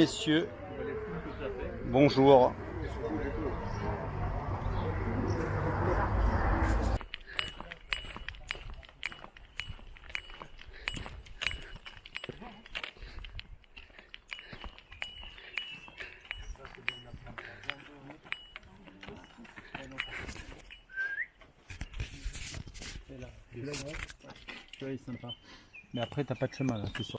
messieurs. Bonjour. Celui-là est sympa. Mais après, t'as pas de chemin là, c'est sûr.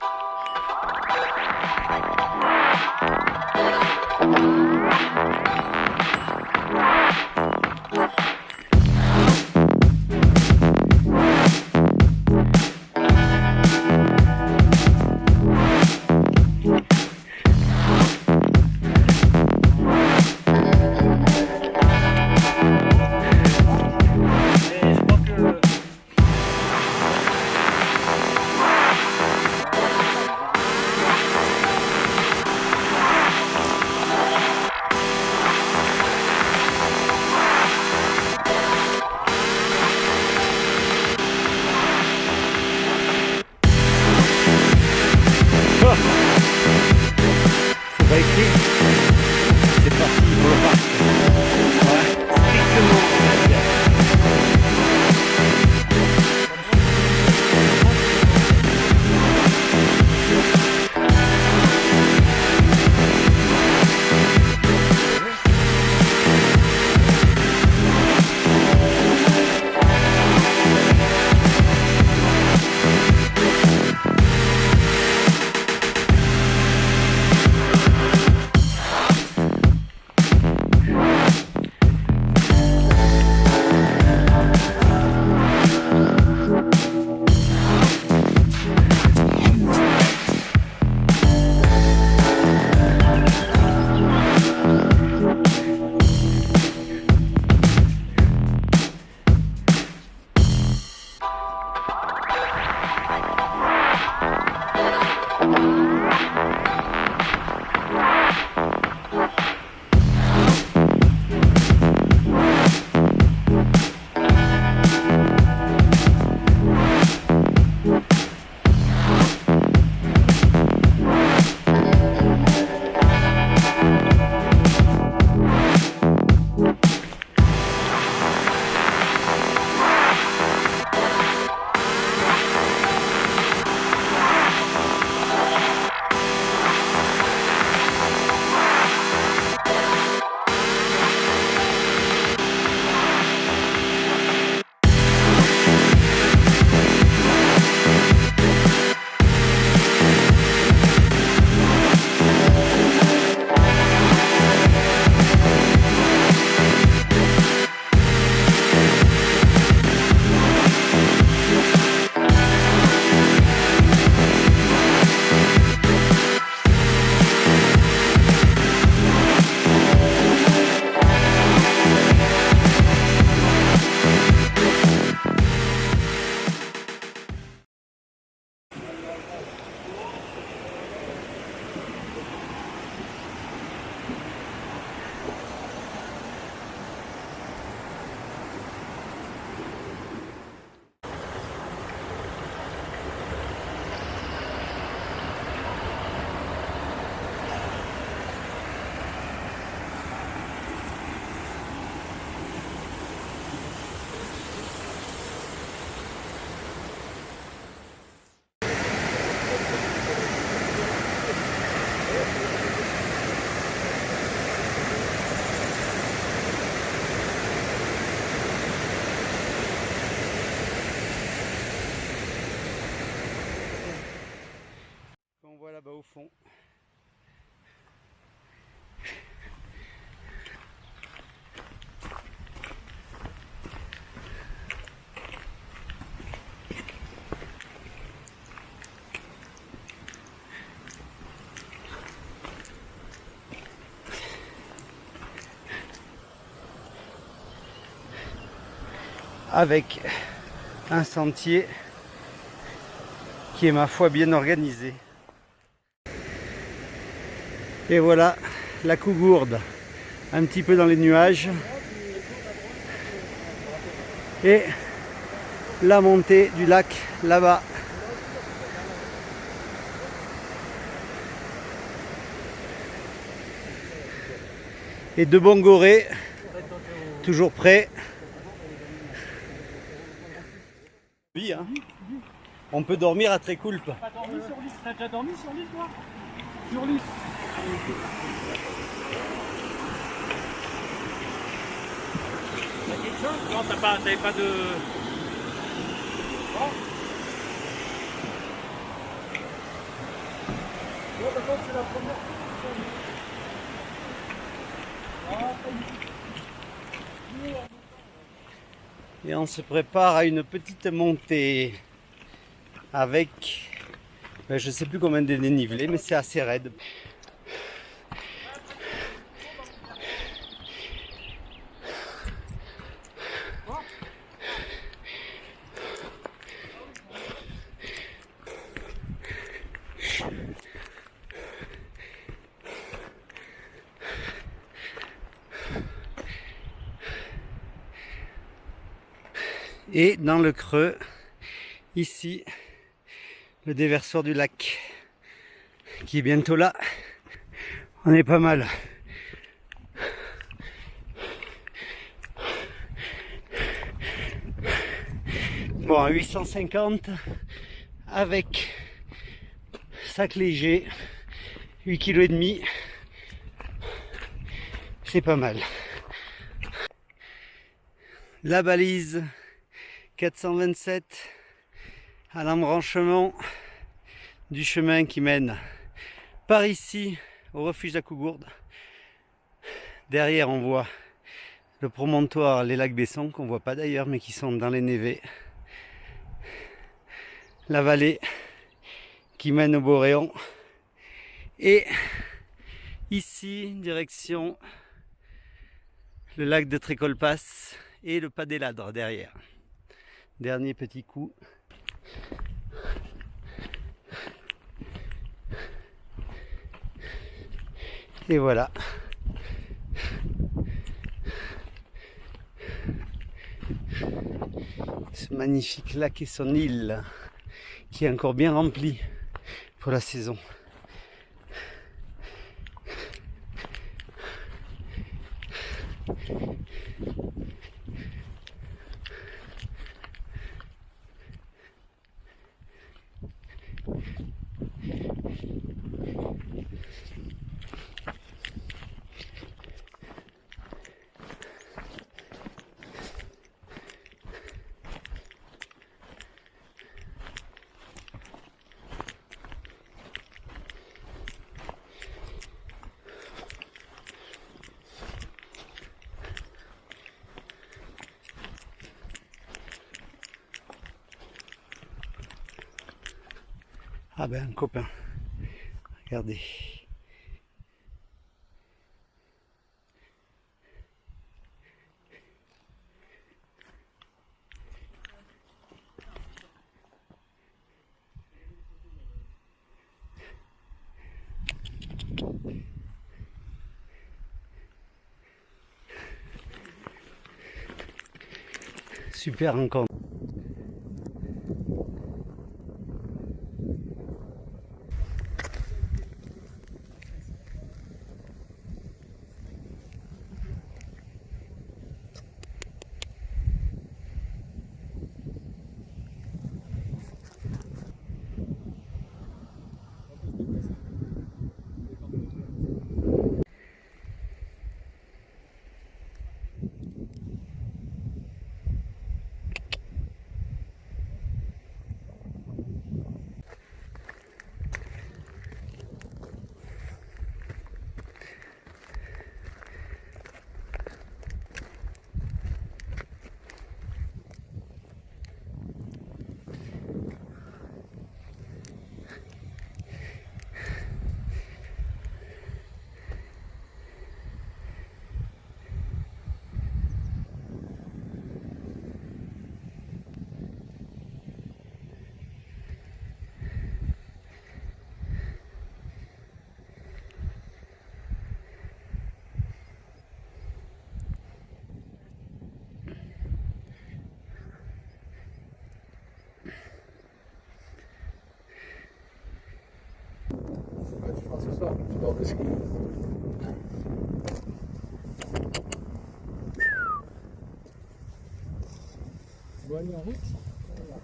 C'est pas écrit. C'est parti pour le parc. Ouais, strictement. On voit là-bas au fond. Avec un sentier qui est ma foi bien organisé. Et voilà la Cougourde, un petit peu dans les nuages. Et la montée du lac là-bas. Et de bons gorées, toujours prêts. Oui, hein. On peut dormir à Trécoulpe. T'as dormi sur l'île? T'as déjà dormi sur l'île, toi? Sur l'île. T'as quelque chose? Non, t'avais pas de... Non. Bon, d'accord, c'est la première fois. Et on se prépare à une petite montée avec, je ne sais plus combien de dénivelé, mais c'est assez raide. Et dans le creux, ici, le déversoir du lac, qui est bientôt là. On est pas mal. Bon, à 850, avec sac léger, 8,5 kg, c'est pas mal. La balise 427 à l'embranchement du chemin qui mène par ici au refuge de la Cougourde. Derrière on voit le promontoire, les lacs Besson, qu'on voit pas d'ailleurs mais qui sont dans les névés. La vallée qui mène au Boréon. Et ici, direction le lac de Trécolpas et le Pas des Ladres derrière. Dernier petit coup. Et voilà. Ce magnifique lac et son île qui est encore bien rempli pour la saison. Ah ben un copain, regardez. Super rencontre. Ce soir, tu dors de ski. l'a mis en route. Voilà.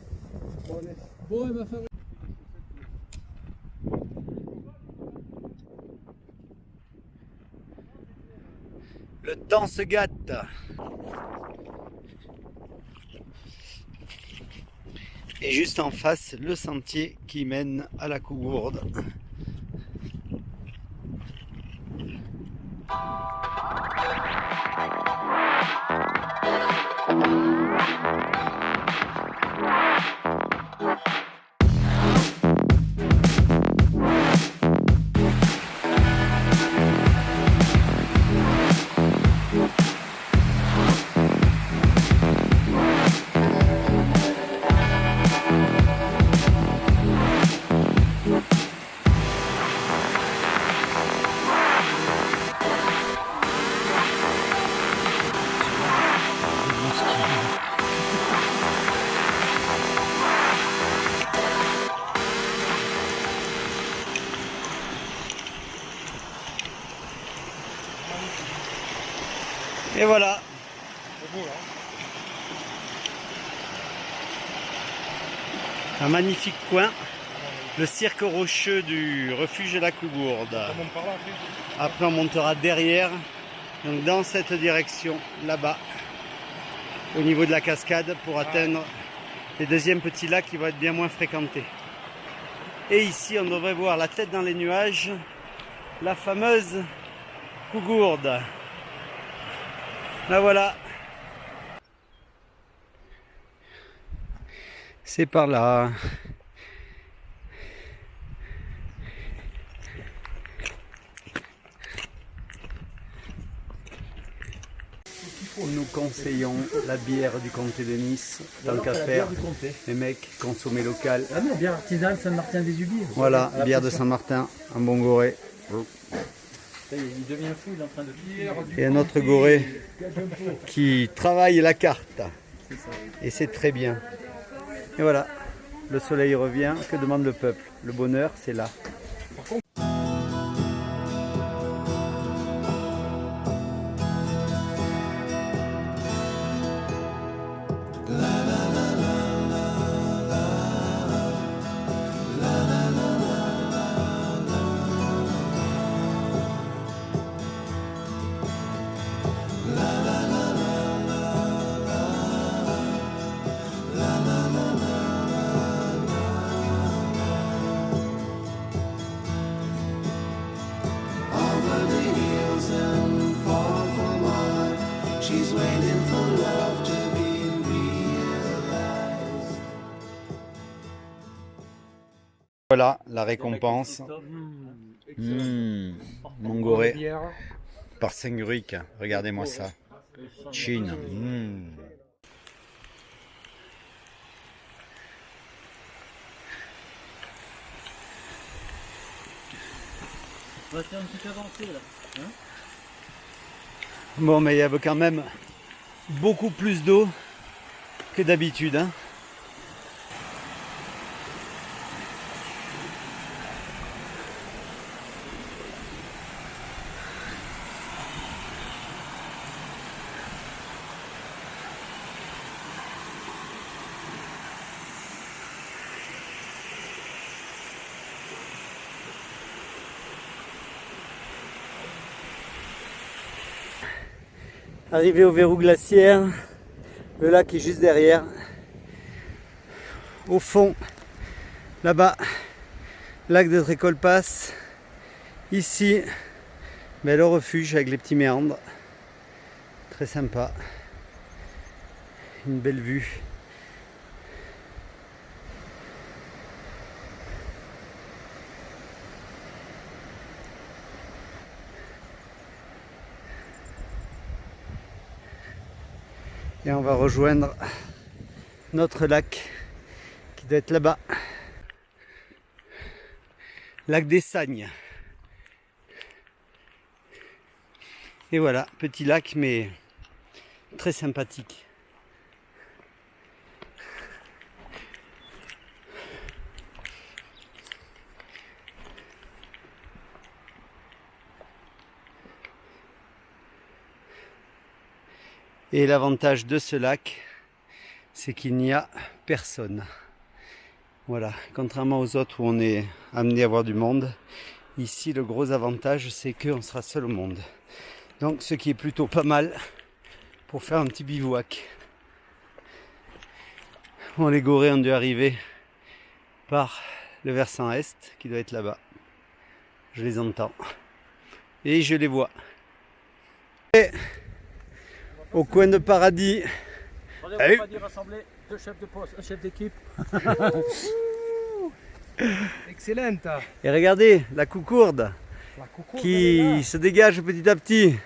Bon, allez. Bon, elle va faire. Le temps se gâte. Et juste en face, le sentier qui mène à la Cougourde. Et voilà. Un magnifique coin. Le cirque rocheux du refuge de la Cougourde. Après on montera derrière, donc dans cette direction, là-bas, au niveau de la cascade, pour atteindre les deuxièmes petits lacs qui vont être bien moins fréquentés. Et ici on devrait voir la tête dans les nuages, la fameuse Cougourde. Là voilà. C'est par là. Nous conseillons la bière du comté de Nice, tant qu'à faire. Les mecs, consommer local. Ah non, bière artisanale Saint-Martin-des-Ubiers. Voilà, bière de Saint-Martin, un bon goré. Il devient fou, il est en train de... Et un autre goré qui travaille la carte. Et c'est très bien. Et voilà, le soleil revient. Que demande le peuple? Le bonheur, c'est là. She's waiting for love to be realized. Voilà la récompense. Mon goré par Saint-Guric. Regardez-moi ça. Chine. On va faire une petite avancée là. Hein? Bon, mais il y avait quand même beaucoup plus d'eau que d'habitude. Hein. Arrivé au verrou glaciaire, le lac est juste derrière. Au fond, là-bas, lac de Trécolpasse. Ici, le refuge avec les petits méandres. Très sympa. Une belle vue. Et on va rejoindre notre lac qui doit être là-bas. Lac des Sagnes. Et voilà, petit lac mais très sympathique. Et l'avantage de ce lac, c'est qu'il n'y a personne. Voilà, contrairement aux autres où on est amené à voir du monde, ici le gros avantage c'est qu'on sera seul au monde. Donc ce qui est plutôt pas mal pour faire un petit bivouac. Bon, les gorées ont dû arriver par le versant est qui doit être là-bas. Je les entends et je les vois. Et au coin de Paradis. On ne pas dire rassembler 2 chefs de poste, un chef d'équipe. Excellent. Et regardez la coucourde qui se dégage petit à petit.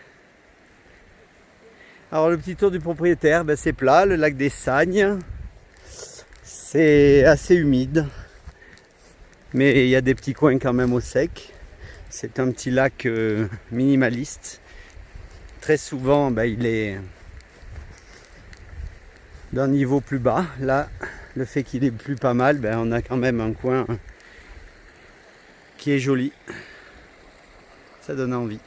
Alors le petit tour du propriétaire, ben, c'est plat, le lac des Sagnes. C'est assez humide. Mais il y a des petits coins quand même au sec. C'est un petit lac minimaliste. Très souvent, ben, il est d'un niveau plus bas. Là, le fait qu'il est plus pas mal, ben, on a quand même un coin qui est joli. Ça donne envie.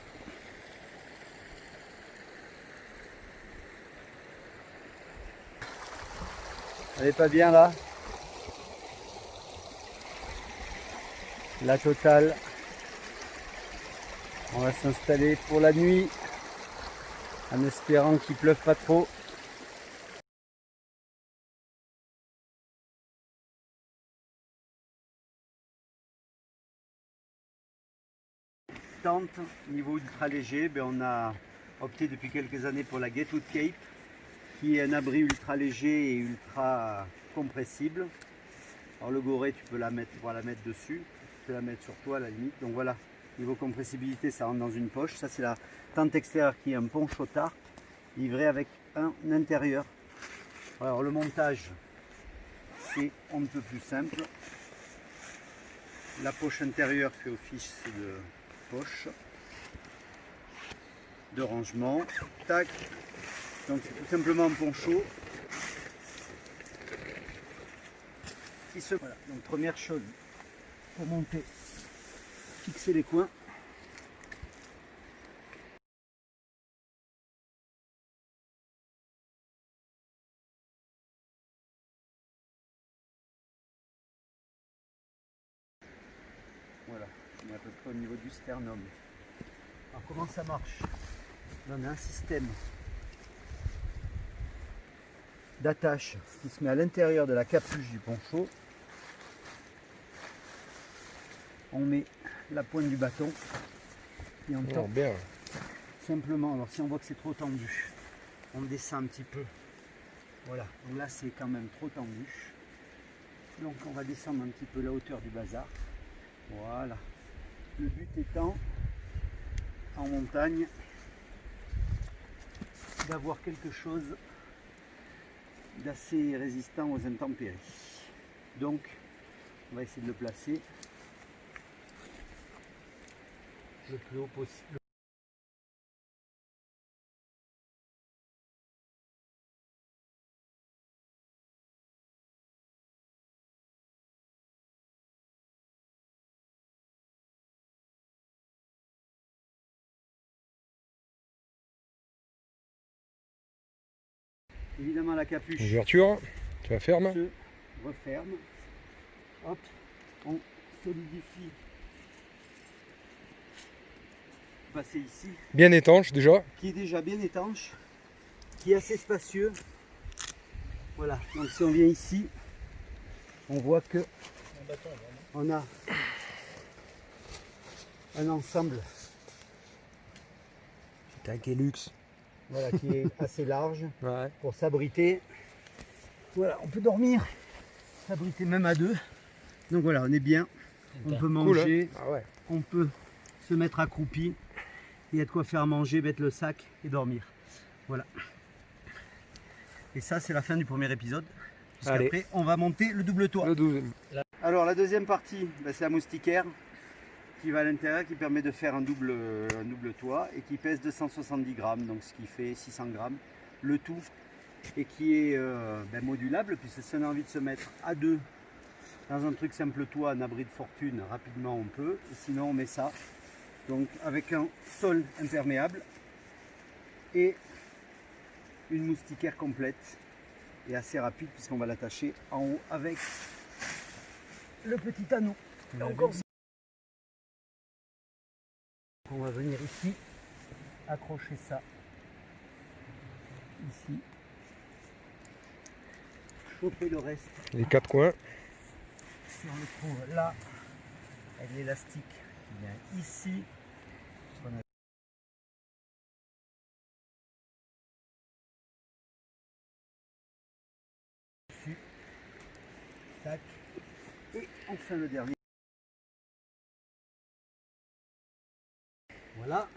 Elle est pas bien là? La totale. On va s'installer pour la nuit en espérant qu'il pleuve pas trop. Tente niveau ultra léger, ben on a opté depuis quelques années pour la Gatewood Cape, qui est un abri ultra léger et ultra compressible. Alors le goret, tu peux la mettre, dessus, tu peux la mettre sur toi à la limite. Donc voilà, niveau compressibilité, ça rentre dans une poche. Ça c'est la tente extérieure qui est un poncho tarp livré avec un intérieur. Alors le montage, c'est on ne peut plus simple. La poche intérieure fait office de poche de rangement. Tac. Donc c'est tout simplement un poncho qui se... Voilà. Donc première chose pour monter, fixer les coins. Voilà, on est à peu près au niveau du sternum. Alors comment ça marche? On a un système d'attache qui se met à l'intérieur de la capuche du poncho. On met la pointe du bâton et on tend simplement. Alors si on voit que c'est trop tendu, on descend un petit peu. Voilà, donc là c'est quand même trop tendu. Donc on va descendre un petit peu la hauteur du bazar. Voilà. Le but étant, en montagne, d'avoir quelque chose d'assez résistant aux intempéries. Donc, on va essayer de le placer le plus haut possible. Évidemment, la capuche Ouverture, tu la fermes. se referme. Hop, on solidifie. Passer ici, Bien étanche déjà. qui est déjà bien étanche, qui est assez spacieux. Voilà, donc si on vient ici, on voit que on a un ensemble C'est un Kelux. voilà, qui est assez large Ouais. pour s'abriter. Voilà, on peut dormir, s'abriter même à deux. Donc voilà, on est bien, on peut Cool, manger, hein. Ah ouais. on peut se mettre accroupi. Il y a de quoi faire manger, mettre le sac et dormir. Voilà. Et ça, c'est la fin du premier épisode. Allez. Après, on va monter le double toit. Le 12. Alors, la deuxième partie, ben, c'est la moustiquaire qui va à l'intérieur, qui permet de faire un double toit et qui pèse 270 grammes, donc ce qui fait 600 grammes. Le tout, et qui est ben, modulable, puisque si on a envie de se mettre à deux dans un truc simple toit, un abri de fortune, rapidement on peut. Et sinon, on met ça. Donc avec un sol imperméable et une moustiquaire complète et assez rapide puisqu'on va l'attacher en haut avec le petit anneau. Donc on va venir ici, accrocher ça ici, choper le reste. Les 4 coins. Si on le trouve là, avec l'élastique qui vient ici, on a dessus, tac, et enfin le dernier. Voilà.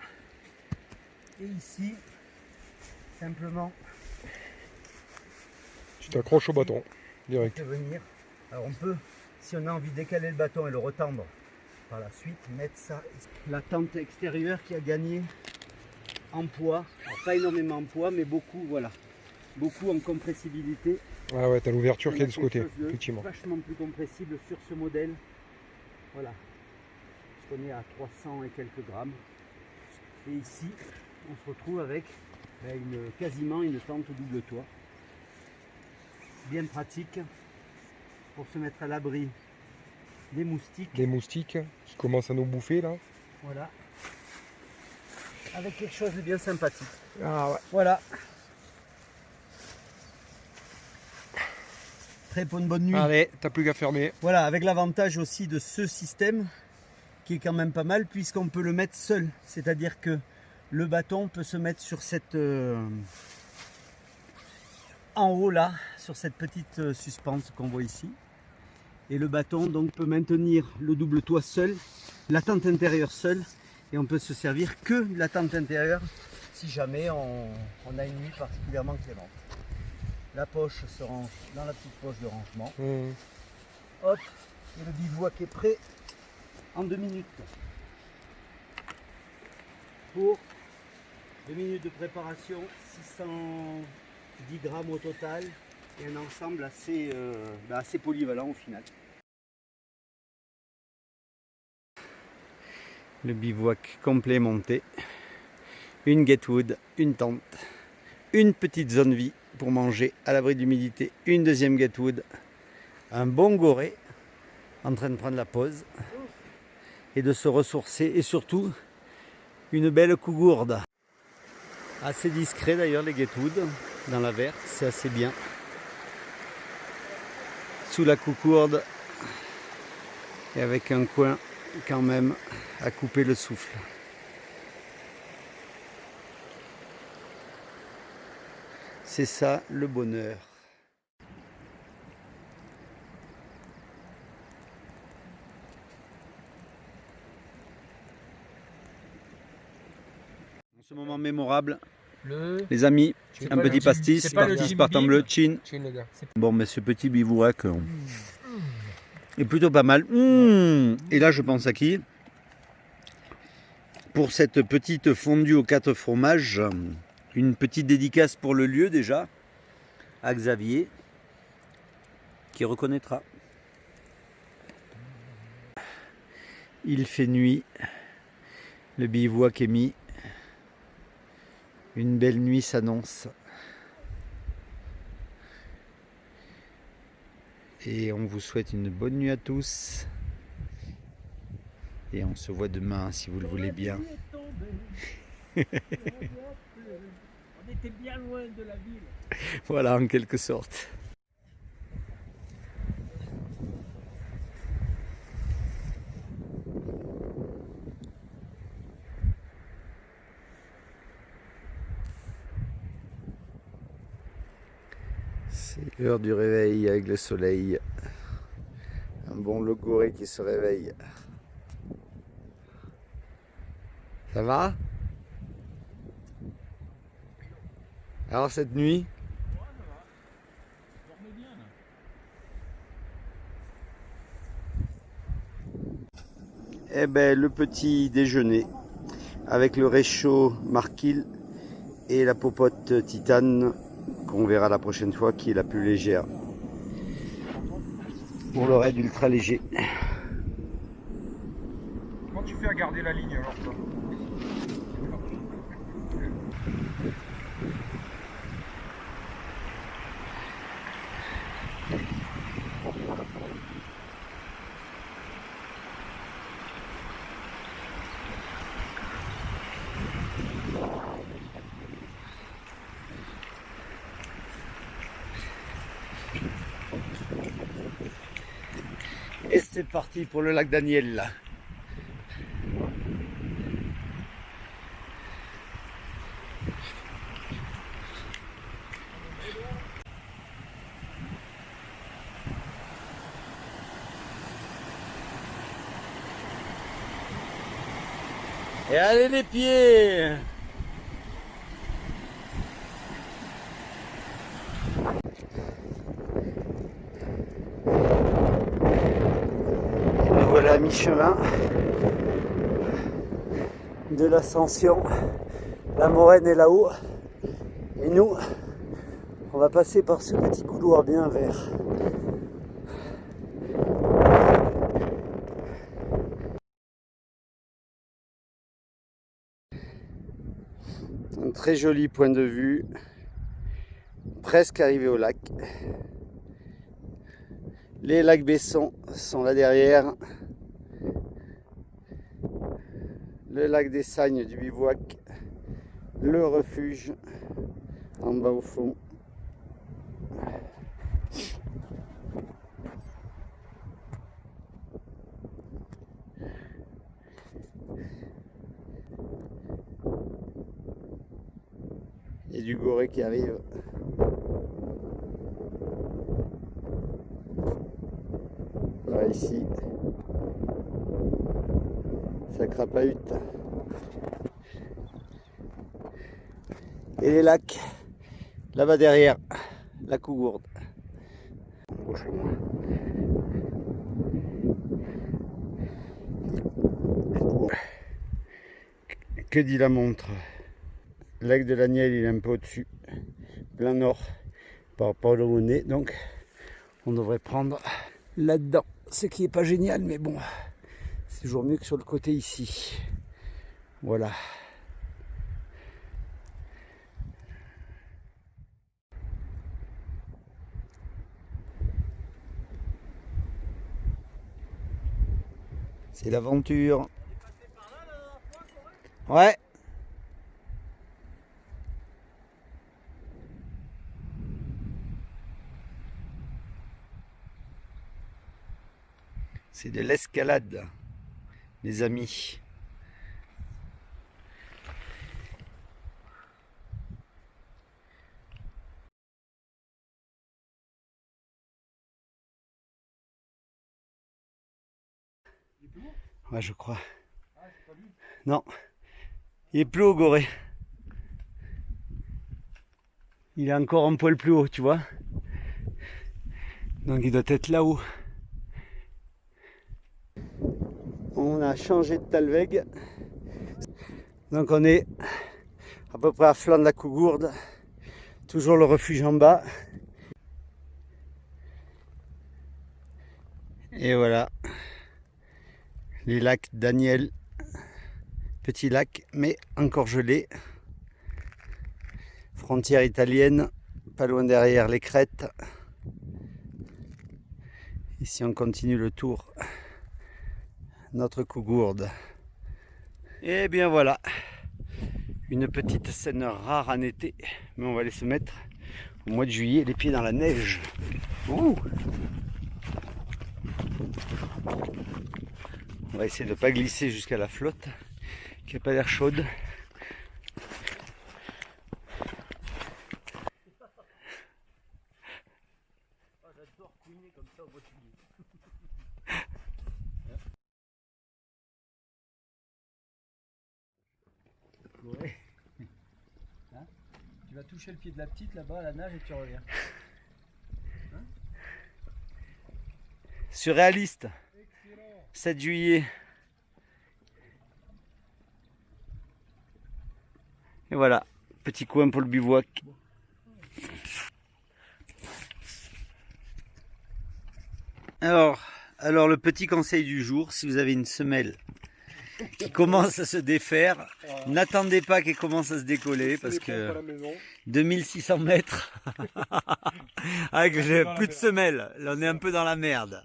Et ici, simplement, Tu t'accroches au bâton, direct. on peut venir. Alors on peut, si on a envie de décaler le bâton et le retendre par la suite, mettre ça. La tente extérieure qui a gagné en poids. Alors, pas énormément en poids, mais beaucoup, voilà. Beaucoup en compressibilité. Ah ouais, t'as l'ouverture qui est On a de ce quelque côté, chose de effectivement. vachement plus compressible sur ce modèle. Voilà. On est à 300 et quelques grammes. Et ici, on se retrouve avec quasiment une tente double toit. Bien pratique pour se mettre à l'abri des moustiques. Des moustiques qui commencent à nous bouffer là. Voilà. Avec quelque chose de bien sympathique. Ah ouais. Voilà. Très pour une bonne nuit. Allez, t'as plus qu'à fermer. Voilà, avec l'avantage aussi de ce système qui est quand même pas mal puisqu'on peut le mettre seul. C'est-à-dire que le bâton peut se mettre sur cette en haut là, sur cette petite suspente qu'on voit ici. Et le bâton donc peut maintenir le double toit seul, la tente intérieure seule, et on peut se servir que de la tente intérieure si jamais on a une nuit particulièrement clémente. La poche se range dans la petite poche de rangement. Hop, et le bivouac est prêt en 2 minutes. Pour 2 minutes de préparation, 610 grammes au total, et un ensemble assez polyvalent au final. Le bivouac complet monté, une Getwood, une tente, une petite zone vie pour manger à l'abri de l'humidité, une deuxième Getwood, un bon goré en train de prendre la pause et de se ressourcer, et surtout une belle cougourde. Assez discret d'ailleurs les Getwood dans la verte, c'est assez bien. Sous la cougourde et avec un coin quand même à couper le souffle. C'est ça le bonheur. En ce moment mémorable, les amis, C'est un pas petit le pastis, c'est pas le parti Jim Spartan Beam. bleu, chin. Tiens les gars. Bon, mais ce petit bivouac est plutôt pas mal. Et là, je pense à qui? Pour cette petite fondue aux 4 fromages, une petite dédicace pour le lieu déjà, à Xavier, qui reconnaîtra. Il fait nuit, le bivouac est mis, une belle nuit s'annonce. Et on vous souhaite une bonne nuit à tous. Et on se voit demain si vous le voulez bien. On était bien loin de la ville. Voilà, en quelque sorte. C'est l'heure du réveil avec le soleil. Un bon logoré qui se réveille. Ça va? Alors cette nuit? Eh ben le petit déjeuner avec le réchaud Marquil et la popote Titane qu'on verra la prochaine fois, qui est la plus légère pour le raid ultra léger. Comment tu fais à garder la ligne alors toi? c'est parti pour le lac Daniel là. Et allez les pieds! Et nous voilà à mi-chemin de l'ascension. La moraine est là-haut. Et nous, on va passer par ce petit couloir bien vert. Un très joli point de vue, presque arrivé au lac. Les lacs Besson sont là derrière. Le lac des Sagnes du bivouac. Le refuge en bas au fond. Il y a du goré qui arrive. Là, ici, ça crapahute. Et les lacs, là-bas derrière, la Cougourde. Que dit la montre? Le lac de l'Aniel, il est un peu au-dessus, plein nord, par rapport au Monnet, donc on devrait prendre là-dedans, ce qui n'est pas génial, mais bon, c'est toujours mieux que sur le côté ici. Voilà. C'est l'aventure. Ouais. C'est de l'escalade, les amis. Ouais, je crois. Non, il est plus haut, Goré. Il est encore un poil plus haut, tu vois. Donc il doit être là-haut. On a changé de Talweg. Donc on est à peu près à flanc de la Cougourde. Toujours le refuge en bas. Et voilà. Les lacs Daniel. Petit lac, mais encore gelé. Frontière italienne. Pas loin derrière les crêtes. Ici on continue le tour. Notre Cougourde. Et bien voilà, une petite scène rare en été, mais on va aller se mettre au mois de juillet les pieds dans la neige. Ouh. On va essayer de ne pas glisser jusqu'à la flotte qui n'a pas l'air chaude. J'adore couiner comme ça au mois de juillet. Ouais. Hein, tu vas toucher le pied de la petite là-bas à la nage et tu reviens. Hein, surréaliste. Excellent. 7 juillet. Et voilà, petit coin pour le bivouac. Alors le petit conseil du jour, si vous avez une semelle qui commence à se défaire, n'attendez pas qu'elle commence à se décoller parce que 2600 mètres avec plus de semelle, là on est un peu dans la merde.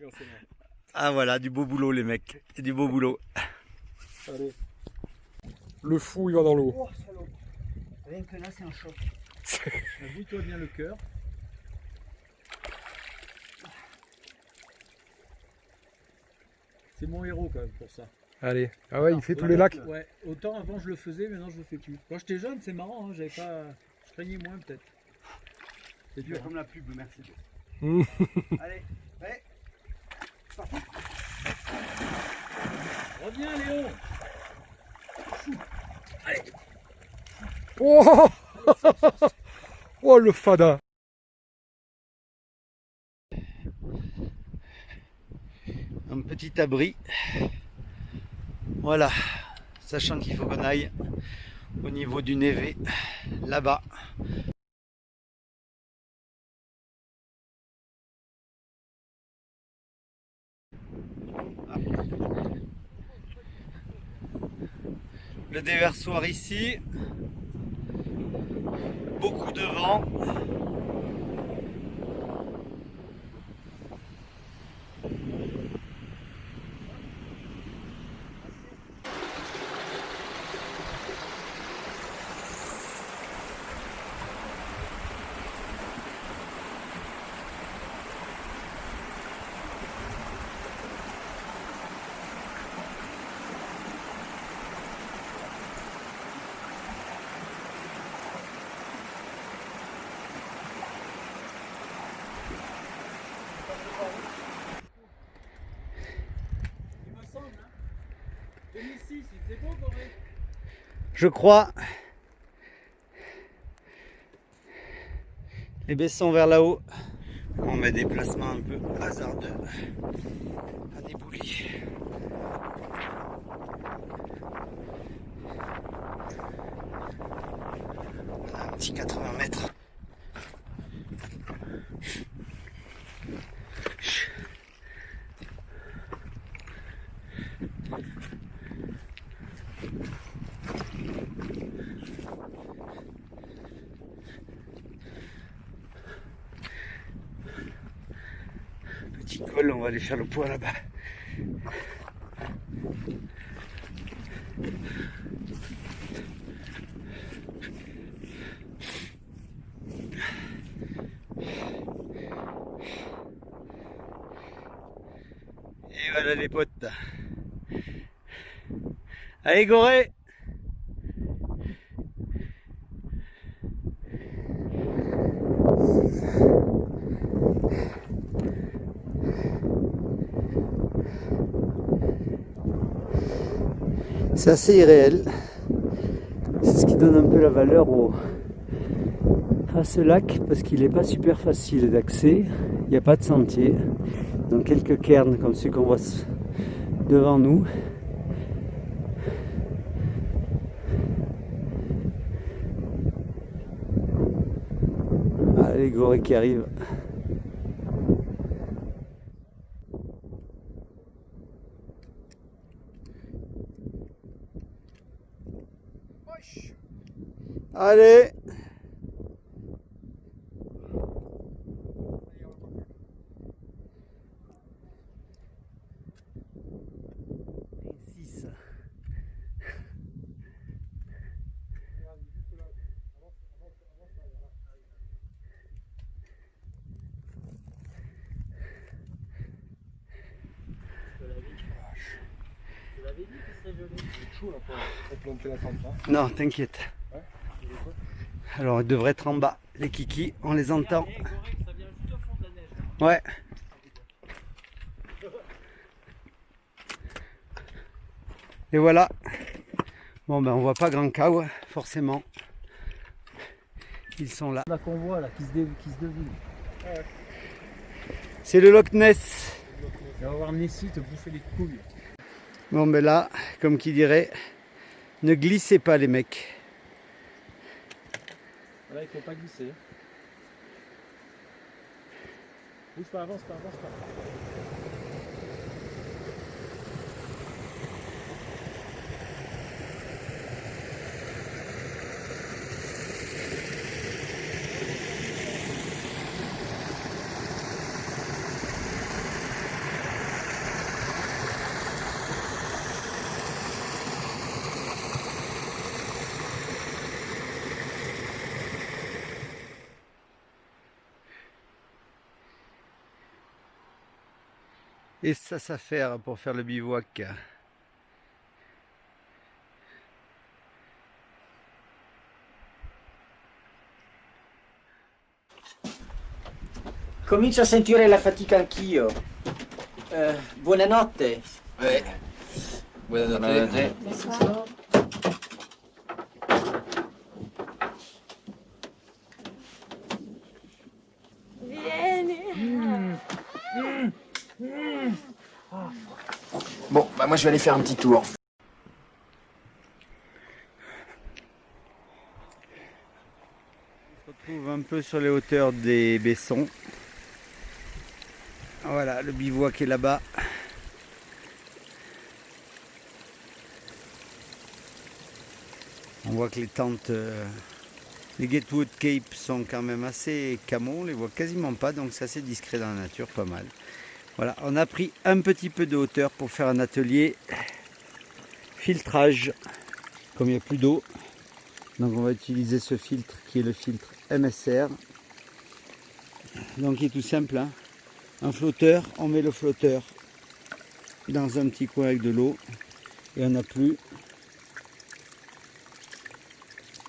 Ah voilà, du beau boulot les mecs, du beau boulot. Allez. Le fou il va dans l'eau. Oh, salaud. Rien que là c'est un choc. Avoue-toi bien le cœur. C'est mon héros quand même pour ça. Allez. Ah ouais, il fait tous les lacs. Ouais, autant avant je le faisais, maintenant je le fais plus. Quand j'étais jeune, c'est marrant, hein, j'avais pas. Je craignais moins peut-être. C'est dur. Comme la pub Mercedes. Mmh. Allez, prêt? Reviens Léon. Oh, oh le fada. Un petit abri. Voilà, sachant qu'il faut qu'on aille au niveau du névé, là-bas. Le déversoir ici, beaucoup de vent. Il me semble, hein. 2006, il faisait beau Corée. Je crois. Les baissons vers là-haut. On met des placements un peu hasardeux à des boulis. Voilà, un petit 80 mètres. Petit col, on va aller faire le poids là-bas. Et voilà les potes. Allez Gorée! C'est assez irréel. C'est ce qui donne un peu la valeur à ce lac parce qu'il n'est pas super facile d'accès. Il n'y a pas de sentier. Donc quelques cairns comme ceux qu'on voit devant nous. Allez, Gorée qui arrive. Allez! Six. Je l'avais dit qu'il serait joli. C'est chaud là pour planter la tente. Hein. Non, t'inquiète. Alors, ils devraient être en bas. Les kikis, on les entend. Hey, Corée, ça vient juste au fond de la neige. Ouais. Et voilà. Bon, ben, on voit pas grand cow, forcément. Ils sont là. Là qu'on voit, là, qui se devine. C'est le Loch Ness. Tu vas voir Nessie te bouffer les couilles. Bon, ben là, comme qui dirait, ne glissez pas, les mecs. Là, il faut pas glisser. Bouge pas, avance pas, avance pas. et ça s'affaire pour faire le bivouac. Comincio a sentire la fatica anch'io. Buonanotte. Buonanotte. Bon, bah moi je vais aller faire un petit tour. On se retrouve un peu sur les hauteurs des Baissons. Voilà, le bivouac est là-bas. On voit que les tentes, les Gatewood Cape sont quand même assez camo, on les voit quasiment pas, donc c'est assez discret dans la nature, pas mal. Voilà, on a pris un petit peu de hauteur pour faire un atelier filtrage, comme il n'y a plus d'eau. Donc on va utiliser ce filtre qui est le filtre MSR. Donc il est tout simple, hein. Un flotteur, on met le flotteur dans un petit coin avec de l'eau et on n'a plus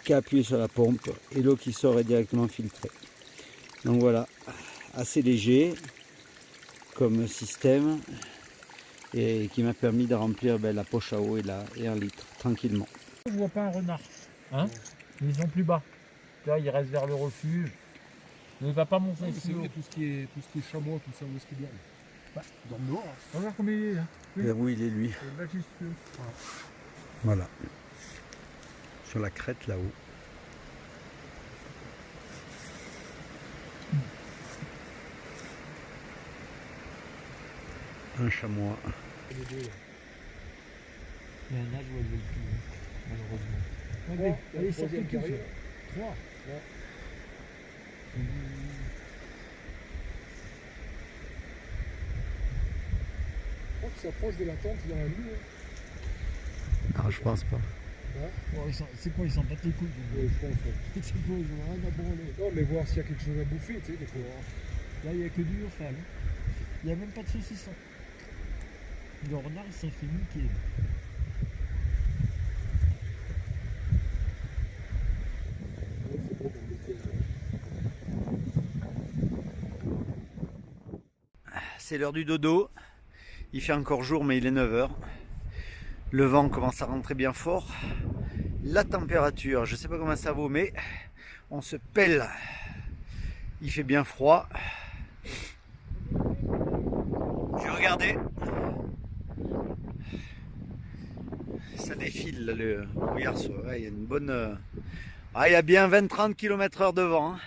qu'à appuyer sur la pompe et l'eau qui sort est directement filtrée. Donc voilà, assez léger comme système et qui m'a permis de remplir la poche à eau et 1 litre tranquillement. Je vois pas un renard, hein? Ils sont plus bas. Là, il reste vers le refuge. Mais il va pas monter C'est plus haut. vrai, tout ce qui est chamois, tout ça, où est-ce qu'il y a? Dans le nord. Regarde comme il est là. Et où il est lui? Majestueux. Voilà. Sur la crête là-haut. Un chamois. Il y a un âge où elle veut plus, malheureusement. Allez, ça fait tout ça. 3. Je crois qu'il s'approche de la tente dans la nuit. Ah, je pense pas. C'est quoi, ils s'en battent les couilles? Je pense. C'est quoi, ils ont rien à branler. Non, mais voir s'il y a quelque chose à bouffer, tu sais, des fois. Là, il n'y a que du urfal. Il n'y a même pas de saucisson. Le renard, il s'en fait niquer. C'est l'heure du dodo. Il fait encore jour, mais il est 9 h. Le vent commence à rentrer bien fort. La température, je ne sais pas comment ça vaut, mais on se pèle. Il fait bien froid. J'ai regardé. Ça défile le brouillard. Ouais, il y a une bonne. Ah, il y a bien 20-30 km/h de vent. Hein.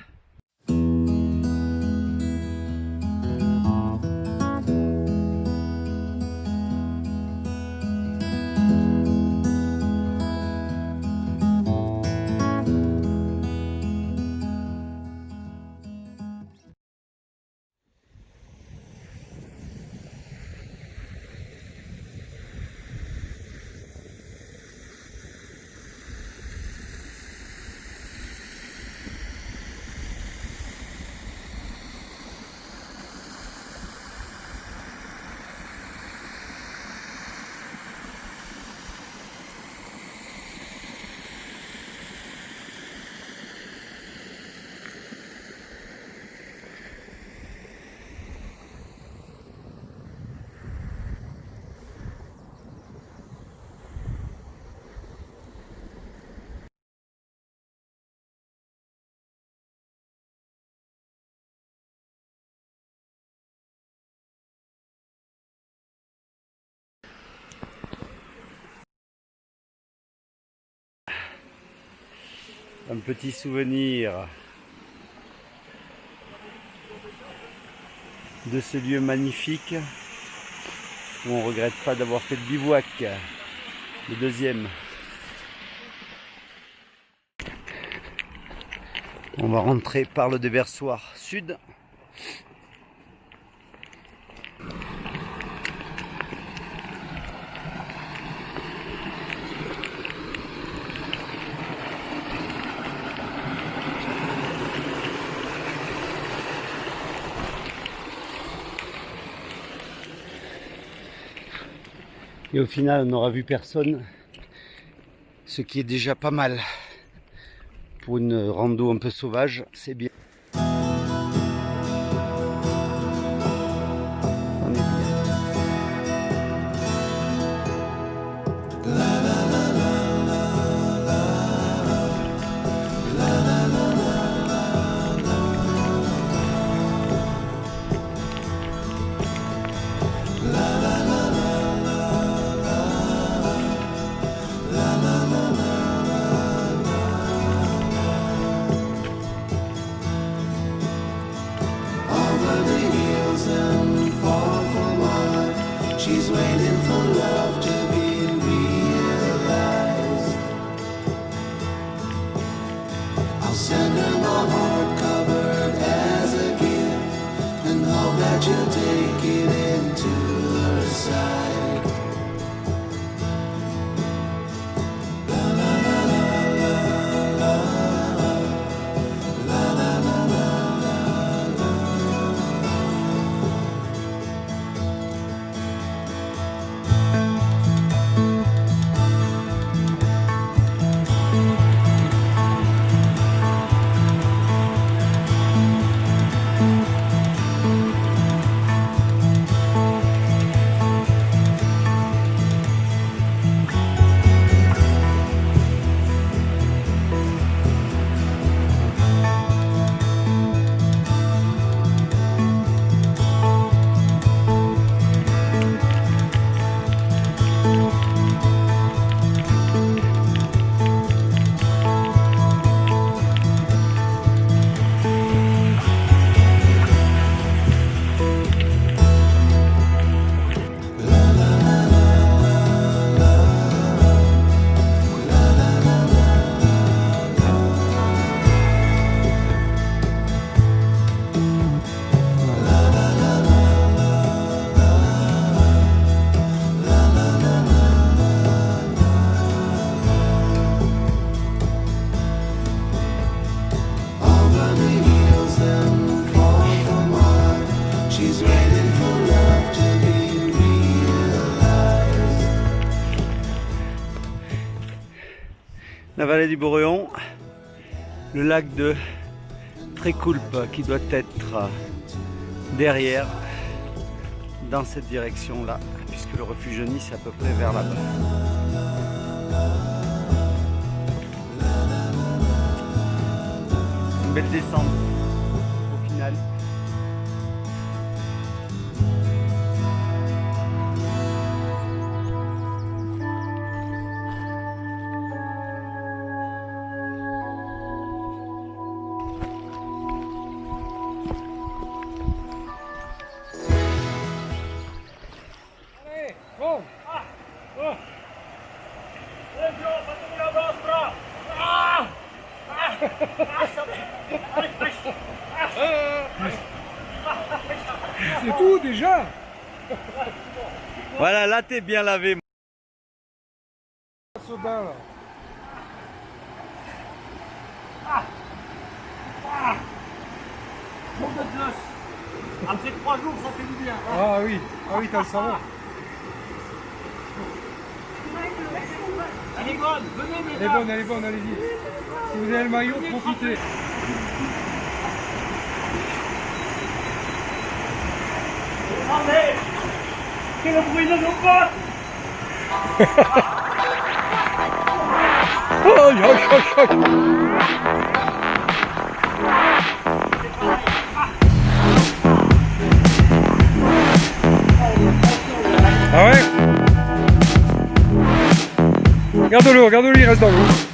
Un petit souvenir de ce lieu magnifique où on ne regrette pas d'avoir fait le bivouac, le deuxième. On va rentrer par le déversoir sud. Et au final, on n'aura vu personne, ce qui est déjà pas mal. Pour une rando un peu sauvage, c'est bien. On est bien. She's waiting for love to be realized. I'll send her my heart covered as a gift and hope that you'll take it into her side. La la la la la la la la la la. La vallée du Boréon, le lac de Trécoulpe qui doit être derrière, dans cette direction-là, puisque le refuge Nice est à peu près vers là-bas. Une belle descente au final. C'est tout déjà. Voilà, là t'es bien lavé. Ce bain là. Après 3 jours, ça fait du bien. Ah oui, t'as le savon. Elle est bonne, venez Elle est mesdames. bonne, allez-y. Si vous avez le maillot, profitez. Allez, c'est le bruit de nos potes. Ah ouais. Regarde-le, il reste dans l'eau.